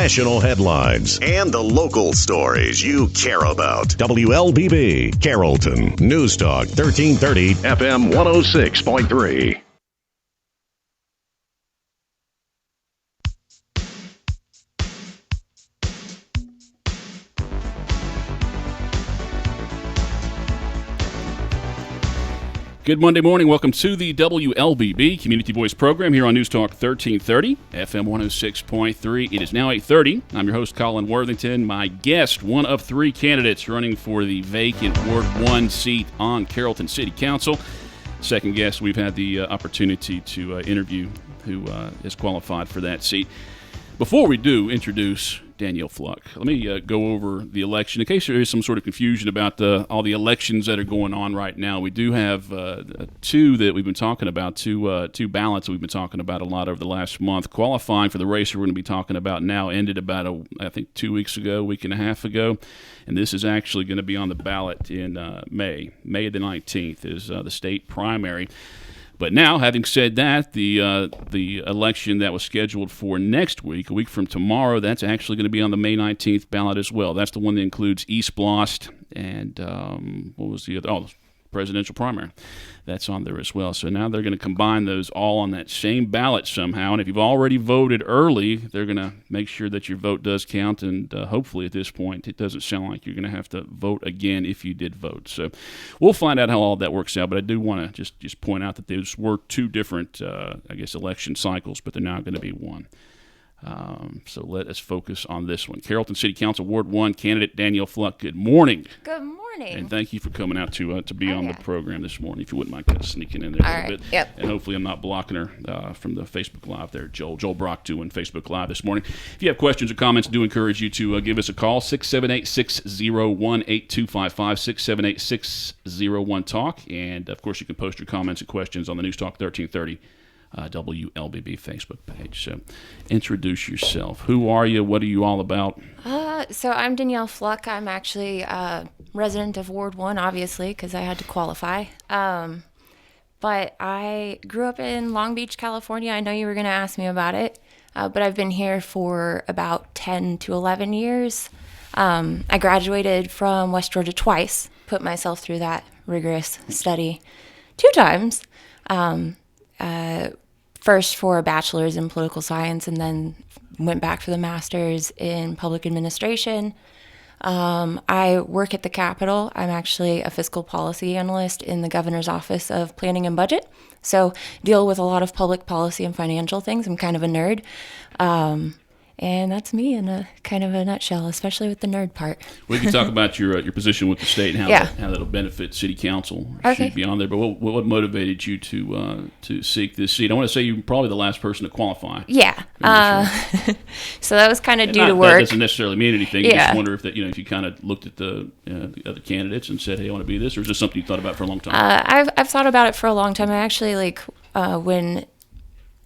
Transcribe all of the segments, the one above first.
national headlines, and the local stories you care about. WLBB, Carrollton, News Talk 1330, FM 106.3. Good Monday morning. Welcome to the WLBB Community Voice program here on News Talk 1330, FM 106.3. It is now 8:30. I'm your host, Colin Worthington. My guest, one of three candidates running for the vacant Ward 1 seat on Carrollton City Council. Second guest we've had the opportunity to interview who is qualified for that seat. Before we do introduce Danielle Fluck, let me go over the election. In case there is some sort of confusion about all the elections that are going on right now, we do have two that we've been talking about, two ballots that we've been talking about a lot over the last month. Qualifying for the race we're going to be talking about now ended about, I think, 2 weeks ago, week and a half ago, and this is actually going to be on the ballot in May the 19th is the state primary. But now, having said that, the election that was scheduled for next week, a week from tomorrow, that's actually going to be on the May 19th ballot as well. That's the one that includes East Blost and what was the other? Oh, presidential primary. That's on there as well. So now they're going to combine those all on that same ballot somehow. And if you've already voted early, they're going to make sure that your vote does count. And hopefully at this point, it doesn't sound like you're going to have to vote again if you did vote. So we'll find out how all that works out. But I do want to just point out that those were two different, election cycles, but they're now going to be one. So let us focus on this one. Carrollton City Council Ward 1 candidate Danielle Fluck, good morning. Good morning. And thank you for coming out to be on the program this morning. If you wouldn't mind kind of sneaking in there a little bit. Yep. And hopefully I'm not blocking her from the Facebook Live there. Joel Brock doing Facebook Live this morning. If you have questions or comments, I do encourage you to give us a call, 678-601-8255, 678-601-TALK. And, of course, you can post your comments and questions on the News Talk 1330 WLBB Facebook page. So introduce yourself. Who are you? What are you all about? So I'm Danielle Fluck. I'm actually a resident of Ward 1, obviously, because I had to qualify. But I grew up in Long Beach, California. I know you were going to ask me about it, but I've been here for about 10 to 11 years. I graduated from West Georgia twice, put myself through that rigorous study 2 times. First for a bachelor's in political science, and then went back for the master's in public administration. I work at the Capitol. I'm actually a fiscal policy analyst in the governor's office of planning and budget. So deal with a lot of public policy and financial things. I'm kind of a nerd. And that's me in a kind of a nutshell, especially with the nerd part. We can talk about your position with the state and how that'll benefit city council. Okay. Should be on there. But what motivated you to seek this seat? I want to say you're probably the last person to qualify. Yeah. So that was kind of due to work. That doesn't necessarily mean anything. Yeah. I just wonder if you kind of looked at the other candidates and said, hey, I want to be this, or is this something you thought about for a long time? I've thought about it for a long time. I actually when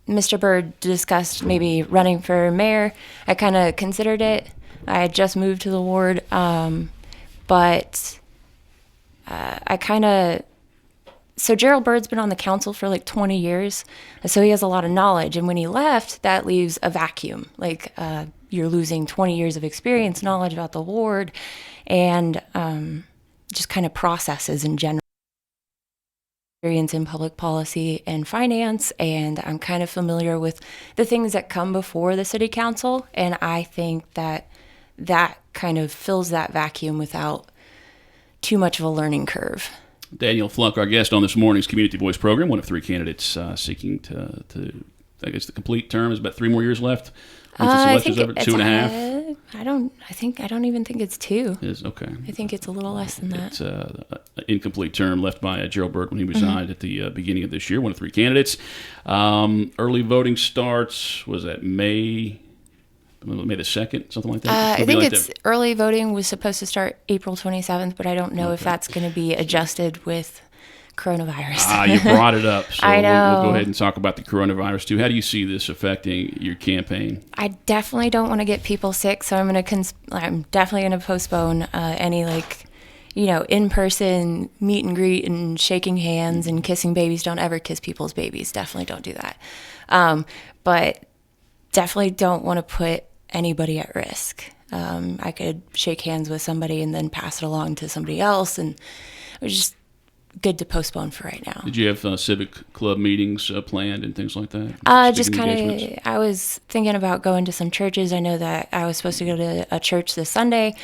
Mr. Byrd discussed maybe running for mayor, I kind of considered it. I had just moved to the ward, but so Gerald Byrd's been on the council for 20 years, so he has a lot of knowledge, and when he left, that leaves a vacuum. You're losing 20 years of experience, knowledge about the ward, and just kind of processes in general. Experience in public policy and finance, and I'm kind of familiar with the things that come before the city council, and I think that kind of fills that vacuum without too much of a learning curve. Danielle Fluck, our guest on this morning's Community Voice program, one of 3 candidates seeking to I guess the complete term is about 3 more years left. I think over 2.5. I don't even think it's 2. It is okay. I think it's a little less than that. It's an incomplete term left by Gerald Byrd when he resigned at the beginning of this year. One of 3 candidates. Early voting starts was at May the 2nd, something like that. I think early voting was supposed to start April 27th, but I don't know if that's going to be adjusted with coronavirus. You brought it up. So I know. We'll go ahead and talk about the coronavirus too. How do you see this affecting your campaign? I definitely don't want to get people sick, so I'm definitely going to postpone any in-person meet and greet and shaking hands and kissing babies. Don't ever kiss people's babies. Definitely don't do that. But definitely don't want to put anybody at risk. I could shake hands with somebody and then pass it along to somebody else, and it was just good to postpone for right now. Did you have civic club meetings planned and things like that? Just kind of, I was thinking about going to some churches. I know that I was supposed to go to a church this Sunday.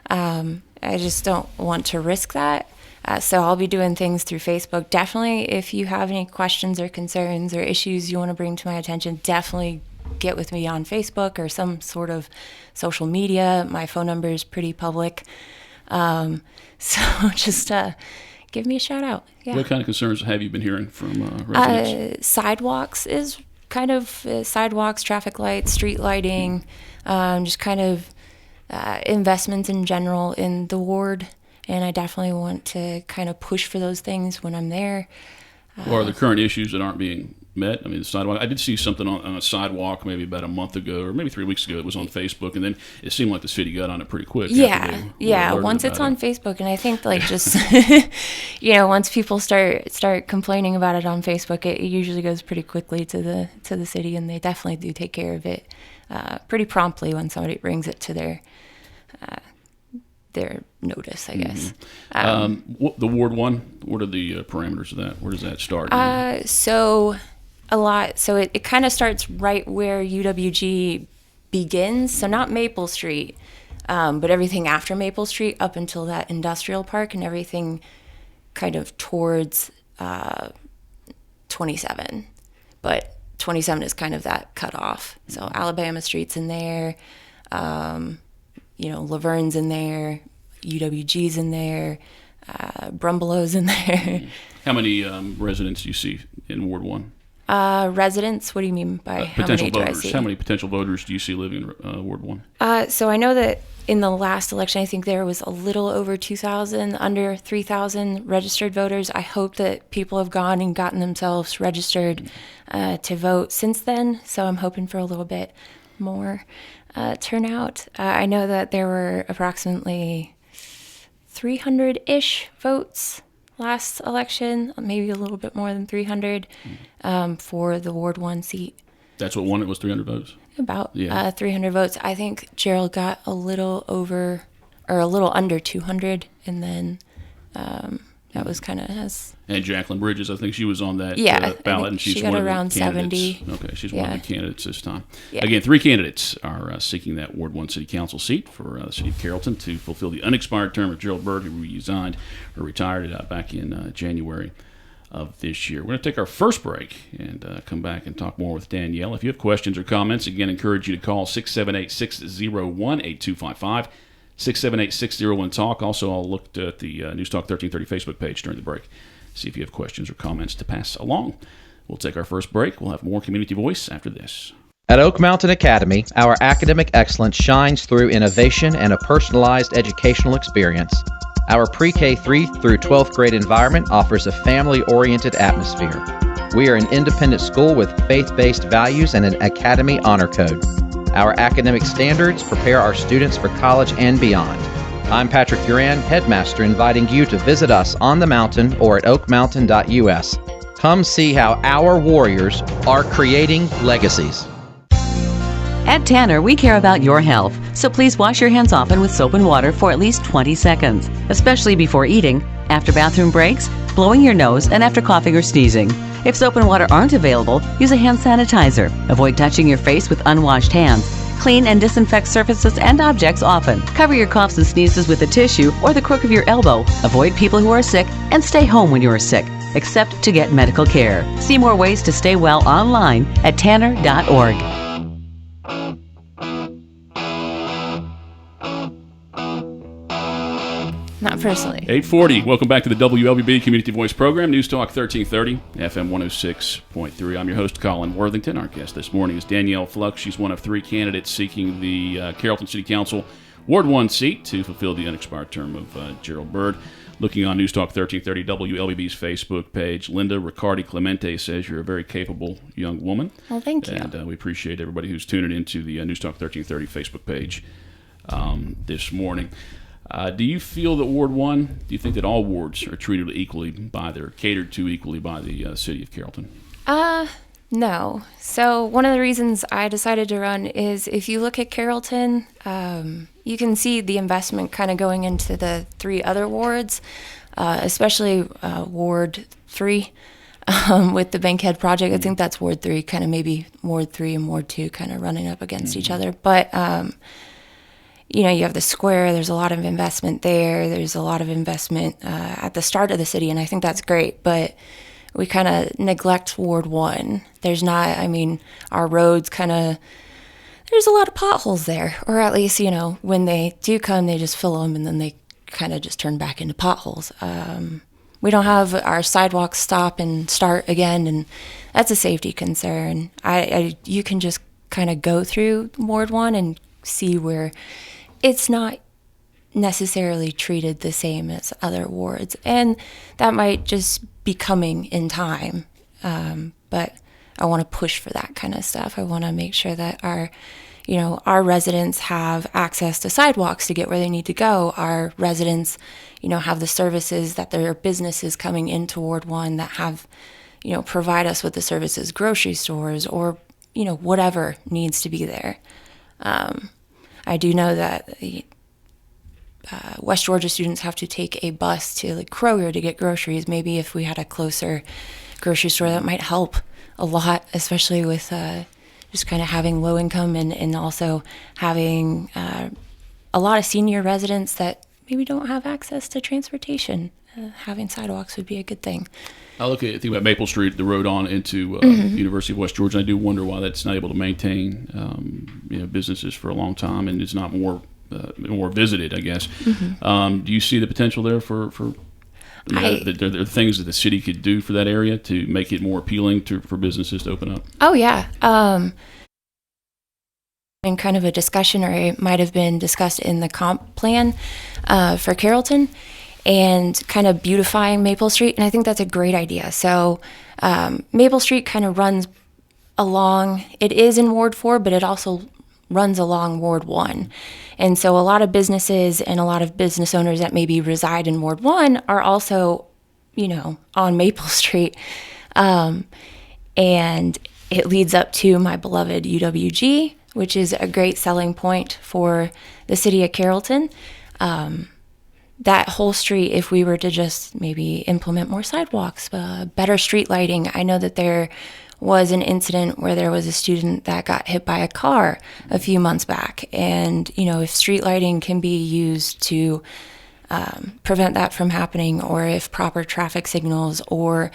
I just don't want to risk that. So I'll be doing things through Facebook. Definitely, if you have any questions or concerns or issues you want to bring to my attention, definitely get with me on Facebook or some sort of social media. My phone number is pretty public. So just give me a shout out. Yeah. What kind of concerns have you been hearing from residents? Sidewalks is kind of sidewalks, traffic lights, street lighting, just kind of investments in general in the ward. And I definitely want to kind of push for those things when I'm there. Or are the current issues that aren't being met? I mean, the sidewalk. I did see something on a sidewalk maybe about a month ago, or maybe 3 weeks ago. It was on Facebook, and then it seemed like the city got on it pretty quick. Yeah. Once it's on Facebook, and I think like just once people start complaining about it on Facebook, it usually goes pretty quickly to the city, and they definitely do take care of it pretty promptly when somebody brings it to their notice, I guess. The Ward 1, what are the parameters of that? Where does that start? So it kind of starts right where UWG begins. So not Maple Street, but everything after Maple Street up until that industrial park, and everything kind of towards 27. But 27 is kind of that cutoff. So Alabama Street's in there. Laverne's in there, UWG's in there, Brumbelow's in there. How many residents do you see in Ward 1? Residents? What do you mean by how many do I see? How many potential voters do you see living in Ward 1? So I know that in the last election, I think there was a little over 2,000, under 3,000 registered voters. I hope that people have gone and gotten themselves registered to vote since then, so I'm hoping for a little bit more turnout. I know that there were approximately 300-ish votes last election, maybe a little bit more than 300 for the Ward 1 seat. That's what won it, was 300 votes? About 300 votes. I think Gerald got a little over, or a little under 200, and then that was kind of his. And Jacqueline Bridges, I think she was on that ballot, and she got around 70. Okay, she's one of the candidates this time. Yeah. Again, 3 candidates are seeking that Ward 1 City Council seat for the city of Carrollton to fulfill the unexpired term of Gerald Byrd, who resigned or retired back in January of this year. We're going to take our first break and come back and talk more with Danielle. If you have questions or comments, again, encourage you to call 678-601-8255. 678-601-TALK. Also, I'll look at the News Talk 1330 Facebook page during the break. See if you have questions or comments to pass along. We'll take our first break. We'll have more Community Voice after this. At Oak Mountain Academy, our academic excellence shines through innovation and a personalized educational experience. Our pre-K 3 through 12th grade environment offers a family-oriented atmosphere. We are an independent school with faith-based values and an Academy Honor Code. Our academic standards prepare our students for college and beyond. I'm Patrick Duran, headmaster, inviting you to visit us on the mountain or at oakmountain.us. Come see how our warriors are creating legacies. At Tanner, we care about your health, so please wash your hands often with soap and water for at least 20 seconds, especially before eating, after bathroom breaks, blowing your nose, and after coughing or sneezing. If soap and water aren't available, use a hand sanitizer. Avoid touching your face with unwashed hands. Clean and disinfect surfaces and objects often. Cover your coughs and sneezes with a tissue or the crook of your elbow. Avoid people who are sick and stay home when you are sick, except to get medical care. See more ways to stay well online at tanner.org. Not personally. 840. Welcome back to the WLBB Community Voice Program, News Talk 1330, FM 106.3. I'm your host, Colin Worthington. Our guest this morning is Danielle Fluck. She's one of 3 candidates seeking the Carrollton City Council Ward 1 seat to fulfill the unexpired term of Gerald Byrd. Looking on News Talk 1330, WLBB's Facebook page, Linda Riccardi Clemente says you're a very capable young woman. Well, thank you. And we appreciate everybody who's tuning into the News Talk 1330 Facebook page this morning. Do you feel that Ward 1, do you think that all wards are treated equally catered to equally by the city of Carrollton? No. So one of the reasons I decided to run is if you look at Carrollton, you can see the investment kind of going into the 3 other wards, especially Ward 3 with the Bankhead project. I think that's Ward 3, kind of maybe Ward 3 and Ward 2 kind of running up against each other. But, you have the square, there's a lot of investment there. There's a lot of investment at the start of the city, and I think that's great. But we kind of neglect Ward 1. There's not, our roads there's a lot of potholes there. Or at least, when they do come, they just fill them and then they kind of just turn back into potholes. We don't have our sidewalks stop and start again, and that's a safety concern. You can just kind of go through Ward 1 and see where it's not necessarily treated the same as other wards. And that might just be coming in time. But I want to push for that kind of stuff. I want to make sure that our residents have access to sidewalks to get where they need to go. Our residents, have the services that their businesses coming into Ward 1 that have, provide us with the services, grocery stores or, whatever needs to be there. I do know that West Georgia students have to take a bus to Kroger to get groceries. Maybe if we had a closer grocery store, that might help a lot, especially with just kind of having low income and also having a lot of senior residents that maybe don't have access to transportation. Having sidewalks would be a good thing. I think about Maple Street, the road on into University of West Georgia. And I do wonder why that's not able to maintain businesses for a long time and it's not more visited, I guess. Do you see the potential there for there are things that the city could do for that area to make it more appealing for businesses to open up? Oh, yeah. In kind of a discussion, or it might have been discussed in the comp plan for Carrollton, and kind of beautifying Maple Street. And I think that's a great idea. So Maple Street kind of runs along, it is in Ward 4, but it also runs along Ward 1. And so a lot of businesses and a lot of business owners that maybe reside in Ward 1 are also, on Maple Street. And it leads up to my beloved UWG, which is a great selling point for the city of Carrollton. That whole street, if we were to just maybe implement more sidewalks, better street lighting. I know that there was an incident where there was a student that got hit by a car a few months back. And, if street lighting can be used to prevent that from happening, or if proper traffic signals, or,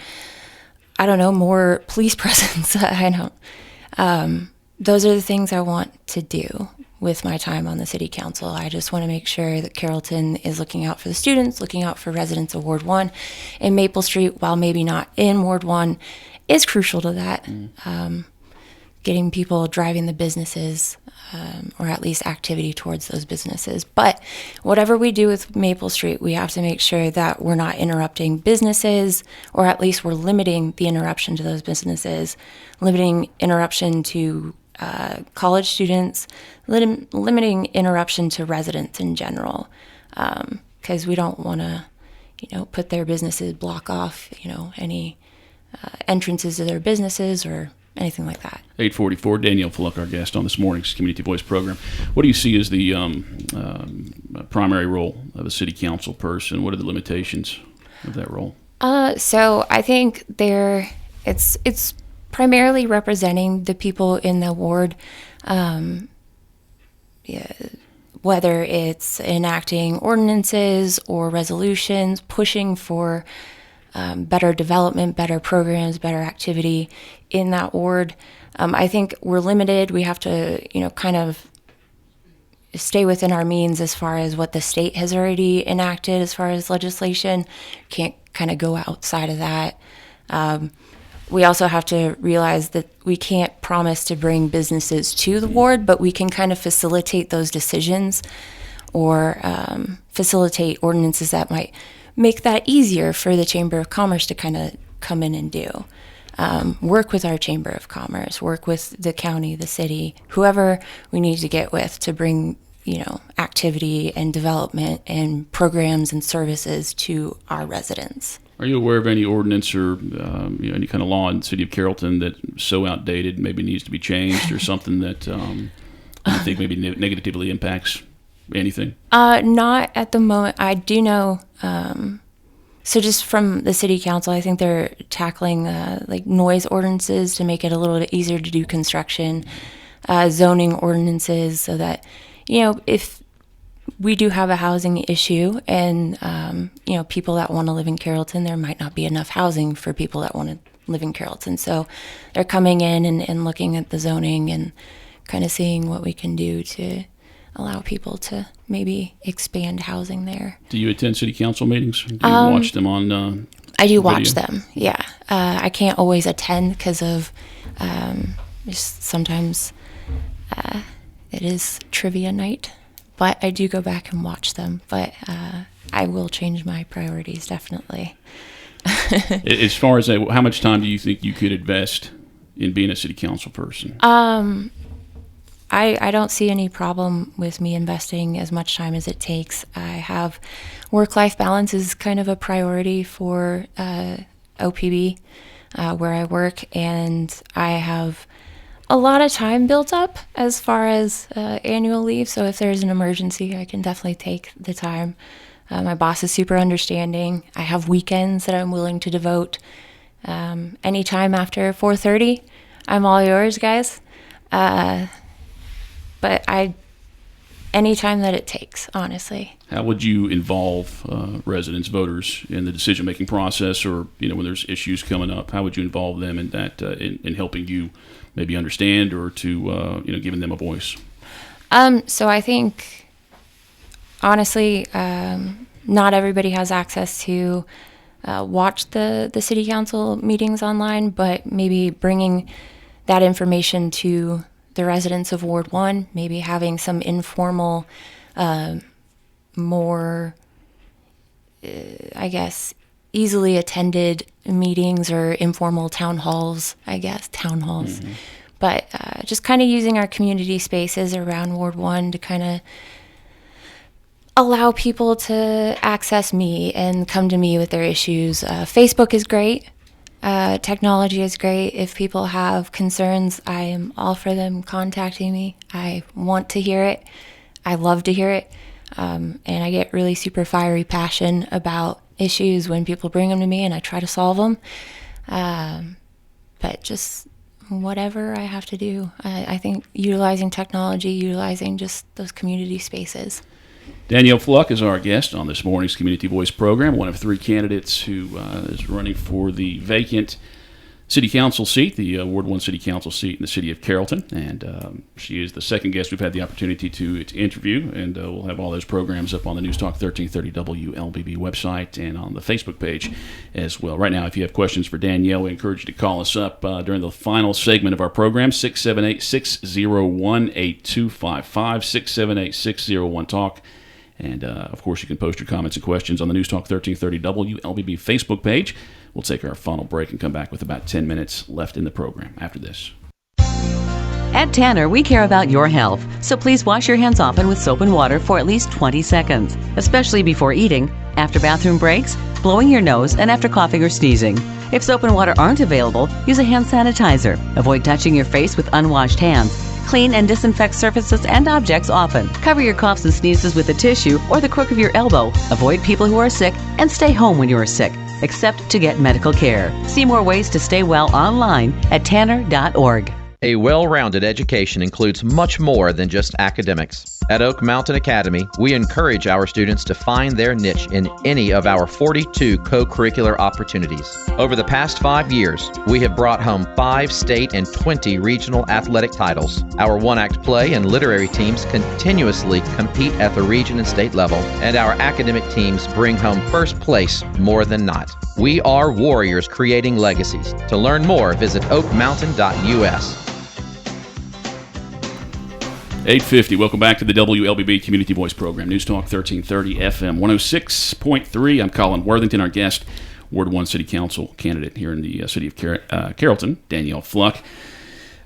more police presence, those are the things I want to do with my time on the city council. I just want to make sure that Carrollton is looking out for the students, looking out for residents of Ward 1. And Maple Street, while maybe not in Ward 1, is crucial to that. Getting people driving the businesses, or at least activity towards those businesses. But whatever we do with Maple Street, we have to make sure that we're not interrupting businesses, or at least we're limiting the interruption to those businesses, limiting interruption to college students, limiting interruption to residents in general, because we don't want to, put their businesses, block off, any entrances to their businesses or anything like that. 8:44, Danielle Fluck, our guest on this morning's Community Voice program. What do you see as the primary role of a city council person? What are the limitations of that role? So I think it's primarily representing the people in the ward, whether it's enacting ordinances or resolutions, pushing for better development, better programs, better activity in that ward. I think we're limited. We have to, kind of stay within our means as far as what the state has already enacted as far as legislation. Can't kind of go outside of that. We also have to realize that we can't promise to bring businesses to the ward, but we can kind of facilitate those decisions, or facilitate ordinances that might make that easier for the Chamber of Commerce to kind of come in and do. Work with our Chamber of Commerce, work with the county, the city, whoever we need to get with to bring, activity and development and programs and services to our residents. Are you aware of any ordinance or any kind of law in the city of Carrollton that's so outdated, maybe needs to be changed, or something that you think maybe negatively impacts anything? Not at the moment. I do know. So just from the city council, I think they're tackling like noise ordinances to make it a little bit easier to do construction, zoning ordinances, so that if we do have a housing issue and people that want to live in Carrollton, there might not be enough housing for people that want to live in Carrollton. So they're coming in and looking at the zoning and kind of seeing what we can do to allow people to maybe expand housing there. Do you attend city council meetings? Do you watch them on I do video? watch them, yeah. I can't always attend because of just sometimes it is trivia night, but I do go back and watch them. But I will change my priorities, definitely. As far as how much time do you think you could invest in being a city council person? I don't see any problem with me investing as much time as it takes. I have work-life balance is kind of a priority for OPB where I work, and I have a lot of time built up as far as annual leave. So if there's an emergency, I can definitely take the time. My boss is super understanding. I have weekends that I'm willing to devote. Anytime after 4:30, I'm all yours, guys. But anytime that it takes, honestly. How would you involve residents, voters, in the decision-making process, or when there's issues coming up? How would you involve them in that, in helping you maybe understand, or to giving them a voice? So I think, honestly, not everybody has access to watch the city council meetings online, but maybe bringing that information to the residents of Ward 1, maybe having some informal, more, easily attended meetings or informal town halls. Mm-hmm. But just kind of using our community spaces around Ward 1 to kind of allow people to access me and come to me with their issues. Facebook is great. Technology is great. If people have concerns, I am all for them contacting me. I want to hear it. I love to hear it. And I get really super fiery passion about issues when people bring them to me, and I try to solve them. But just whatever I have to do, I think utilizing technology, utilizing just those community spaces. Danielle Fluck is our guest on this morning's Community Voice program, one of three candidates who is running for the vacant city council seat, the Ward 1 city council seat in the city of Carrollton. And she is the second guest we've had the opportunity to interview, and we'll have all those programs up on the News Talk 1330 WLBB website and on the Facebook page as well. Right now, if you have questions for Danielle, we encourage you to call us up during the final segment of our program, 678-601-8255, 678-601-TALK. And, of course, you can post your comments and questions on the News Talk 1330 WLBB Facebook page. We'll take our final break and come back with about 10 minutes left in the program after this. At Tanner, we care about your health, so please wash your hands often with soap and water for at least 20 seconds, especially before eating, after bathroom breaks, blowing your nose, and after coughing or sneezing. If soap and water aren't available, use a hand sanitizer. Avoid touching your face with unwashed hands. Clean and disinfect surfaces and objects often. Cover your coughs and sneezes with a tissue or the crook of your elbow. Avoid people who are sick and stay home when you are sick, except to get medical care. See more ways to stay well online at tanner.org. A well-rounded education includes much more than just academics. At Oak Mountain Academy, we encourage our students to find their niche in any of our 42 co-curricular opportunities. Over the past 5 years, we have brought home 5 state and 20 regional athletic titles. Our one-act play and literary teams continuously compete at the region and state level, and our academic teams bring home first place more than not. We are warriors creating legacies. To learn more, visit oakmountain.us. 8:50. Welcome back to the WLBB Community Voice program, News Talk 1330 FM 106.3. I'm Colin Worthington. Our guest, Ward 1 City Council candidate here in the city of Carrollton, Danielle Fluck.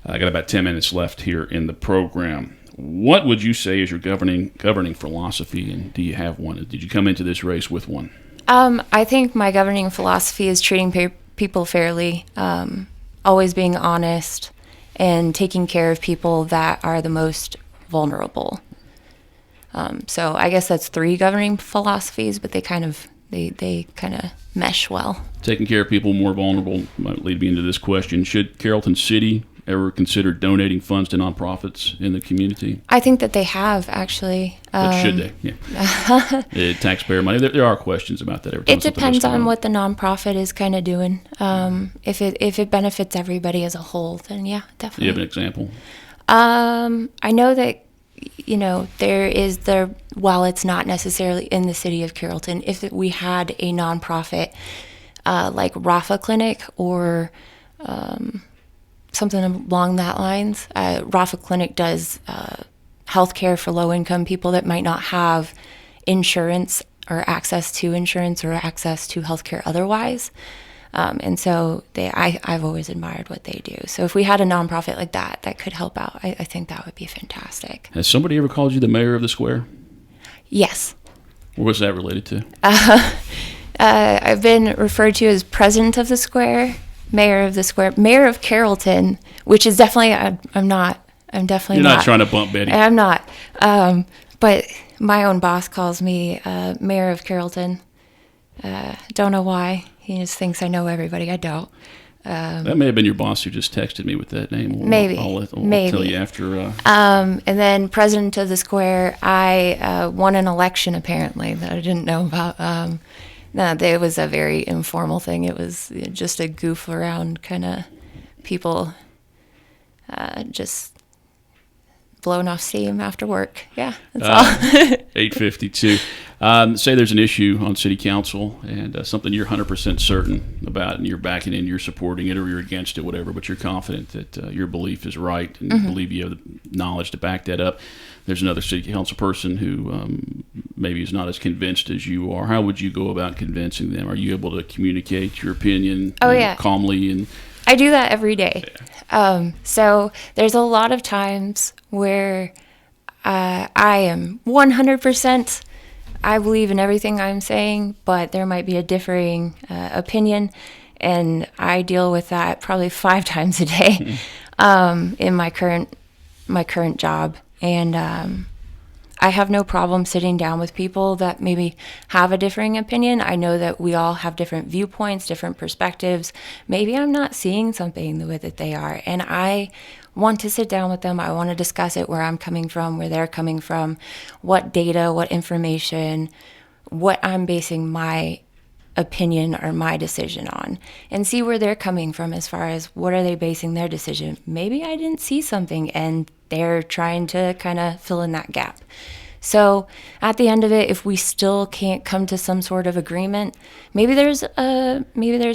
I got about 10 minutes left here in the program. What would you say is your governing philosophy, and do you have one? Did you come into this race with one? I think my governing philosophy is treating people fairly, always being honest, and taking care of people that are the most vulnerable. So I guess that's 3 governing philosophies, but they kind of mesh well. Taking care of people more vulnerable might lead me into this question. Should Carrollton City ever consider donating funds to nonprofits in the community? I think that they have, actually. But should they? Yeah. Taxpayer money. There are questions about that every time. It depends on what the nonprofit is kind of doing. If it benefits everybody as a whole, then yeah, definitely. Do you have an example? I know that, there is while it's not necessarily in the city of Carrollton, if we had a nonprofit like Rafa Clinic or something along that lines. Rafa Clinic does healthcare for low-income people that might not have insurance or access to insurance or access to healthcare otherwise. And so I've always admired what they do. So if we had a nonprofit like that could help out, I think that would be fantastic. Has somebody ever called you the mayor of the square? Yes. What was that related to? I've been referred to as president of the square, mayor of the square, mayor of Carrollton, which is definitely, I'm not. I'm definitely not. You're not trying to bump Betty. I'm not. But my own boss calls me mayor of Carrollton. Don't know why. He just thinks I know everybody. I don't. That may have been your boss who just texted me with that name. Maybe. I'll tell you after. And then president of the square, I won an election apparently that I didn't know about. No, it was a very informal thing. It was just a goof around kind of people just blowing off steam after work. Yeah, that's all. 8:52. Say there's an issue on city council and something you're 100% certain about, and you're backing it, you're supporting it, or you're against it, whatever, but you're confident that your belief is right and believe you have the knowledge to back that up. There's another city council person who maybe is not as convinced as you are. How would you go about convincing them? Are you able to communicate your opinion calmly? And I do that every day. So there's a lot of times where I am 100%, I believe in everything I'm saying, but there might be a differing opinion, and I deal with that probably 5 times a day in my current job. And I have no problem sitting down with people that maybe have a differing opinion. I know that we all have different viewpoints, different perspectives. Maybe I'm not seeing something the way that they are, and I want to sit down with them. I want to discuss it, where I'm coming from, where they're coming from, what data, what information, what I'm basing my opinion or my decision on, and see where they're coming from as far as what are they basing their decision. Maybe I didn't see something and they're trying to kind of fill in that gap. So at the end of it, if we still can't come to some sort of agreement, maybe there's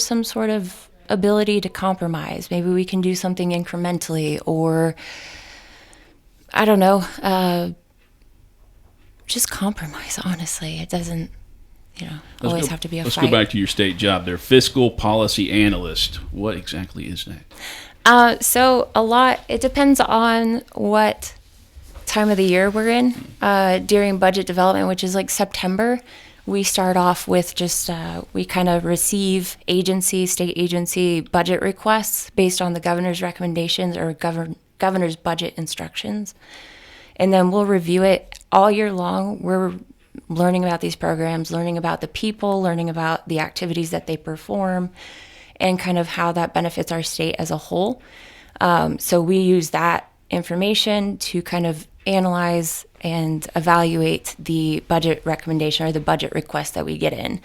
some sort of ability to compromise. Maybe we can do something incrementally, or I don't know, just compromise. Honestly, it doesn't always have to be a fight. Let's go back to your state job there. Fiscal policy analyst. What exactly is that? So it depends on what time of the year we're in. During budget development, which is like September, we start off with just, we kind of receive state agency budget requests based on the governor's recommendations or governor's budget instructions. And then we'll review it all year long. We're learning about these programs, learning about the people, learning about the activities that they perform, and kind of how that benefits our state as a whole. So we use that information to kind of analyze and evaluate the budget recommendation or the budget request that we get in.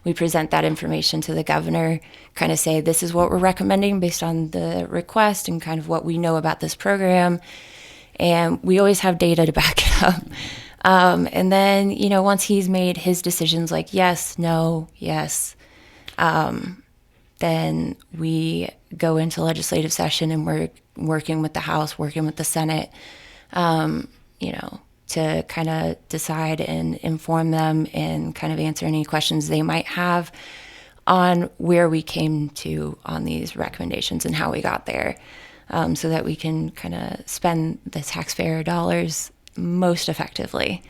We present that information to the governor, kind of say, this is what we're recommending based on the request and kind of what we know about this program. And we always have data to back it up. And then, once he's made his decisions like yes, no, yes, then we go into legislative session and we're working with the House, working with the Senate, to kind of decide and inform them and kind of answer any questions they might have on where we came to on these recommendations and how we got there, so that we can kind of spend the taxpayer dollars most effectively.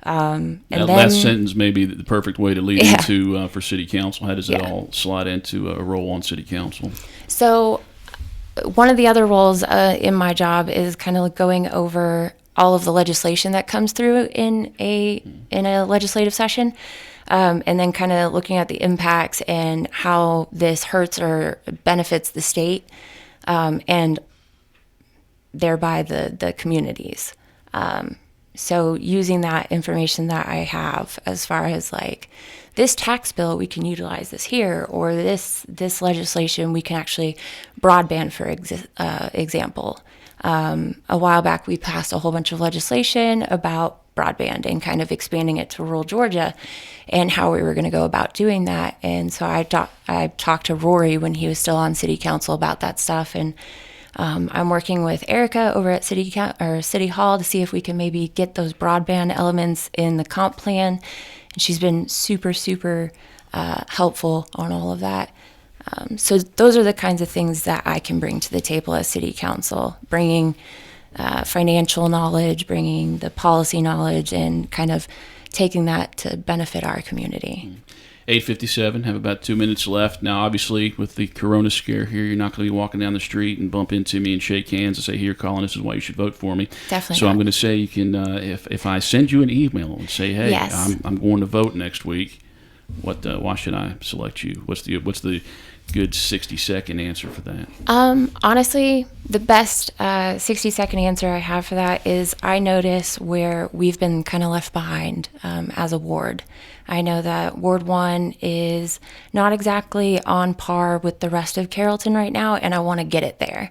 And that then, last sentence may be the perfect way to lead Yeah. into for city council. How does that Yeah. all slide into a role on city council? So one of the other roles in my job is kind of going over all of the legislation that comes through in a legislative session, and then kind of looking at the impacts and how this hurts or benefits the state, and thereby the communities. So using that information that I have as far as like this tax bill, we can utilize this here, or this legislation, we can actually broadband, for example. A while back, we passed a whole bunch of legislation about broadband and kind of expanding it to rural Georgia and how we were going to go about doing that. And so I talked to Rory when he was still on city council about that stuff. And I'm working with Erica over at City Hall to see if we can maybe get those broadband elements in the comp plan. And she's been super, super helpful on all of that. So those are the kinds of things that I can bring to the table as city council, bringing financial knowledge, bringing the policy knowledge, and kind of taking that to benefit our community. 8:57, have about 2 minutes left. Now, obviously, with the corona scare here, you're not going to be walking down the street and bump into me and shake hands and say, here, Colin, this is why you should vote for me. Definitely So not. I'm going to say you can, if I send you an email and say, hey, Yes. I'm going to vote next week, why should I select you? What's the good 60-second answer for that? Honestly, the best 60-second answer I have for that is I notice where we've been kind of left behind as a ward. I know that Ward 1 is not exactly on par with the rest of Carrollton right now, and I want to get it there.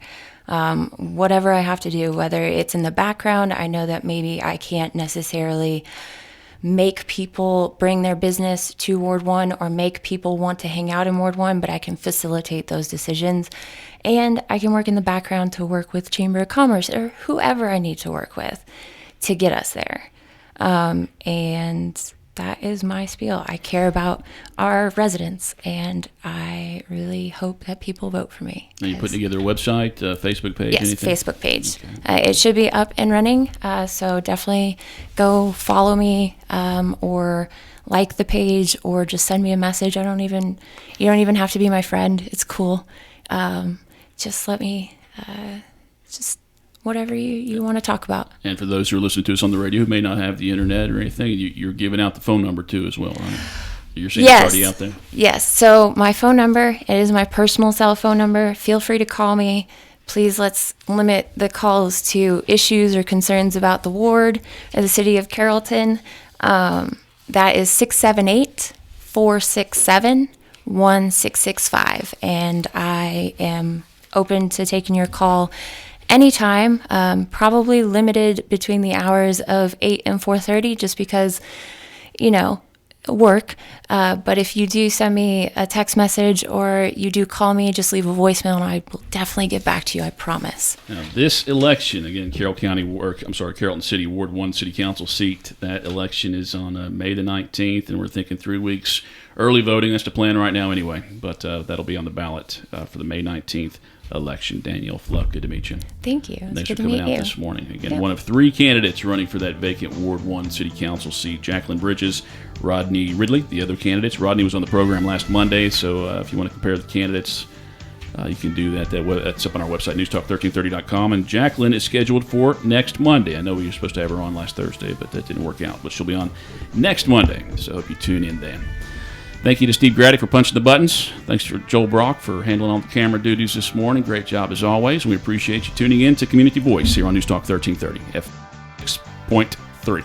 Whatever I have to do, whether it's in the background, I know that maybe I can't necessarily make people bring their business to Ward 1 or make people want to hang out in Ward 1, but I can facilitate those decisions. And I can work in the background to work with Chamber of Commerce or whoever I need to work with to get us there. And that is my spiel. I care about our residents, and I really hope that people vote for me. Are you putting together a website, Facebook page, Yes, anything? Facebook page. It should be up and running, so definitely go follow me or like the page or just send me a message. You don't even have to be my friend. It's cool. Just let me, just whatever you want to talk about. And for those who are listening to us on the radio who may not have the internet or anything, you're giving out the phone number too as well, right? You're saying it's already out there? Yes. So my phone number, it is my personal cell phone number. Feel free to call me. Please let's limit the calls to issues or concerns about the ward or the city of Carrollton. That is 678-467-1665. And I am open to taking your call anytime, probably limited between the hours of 8 and 4:30, just because, work. But if you do send me a text message or you do call me, just leave a voicemail and I will definitely get back to you, I promise. Now, this election, again, Carrollton City Ward 1 City Council seat, that election is on May the 19th, and we're thinking 3 weeks early voting. That's the plan right now anyway, but that'll be on the ballot for the May 19th election. Danielle Fluck, good to meet you. Thank you. Thanks Good for to coming meet out you. this morning. Again, Yep. one of 3 candidates running for that vacant Ward 1 City Council seat. Jacqueline Bridges, Rodney Ridley, the other candidates. Rodney was on the program last Monday, so if you want to compare the candidates, you can do that. That's up on our website, newstalk1330.com. And Jacqueline is scheduled for next Monday. I know we were supposed to have her on last Thursday, but that didn't work out. But she'll be on next Monday, so I hope you tune in then. Thank you to Steve Grady for punching the buttons. Thanks for Joel Brock for handling all the camera duties this morning. Great job as always. We appreciate you tuning in to Community Voice here on News Talk 1330 F6.3.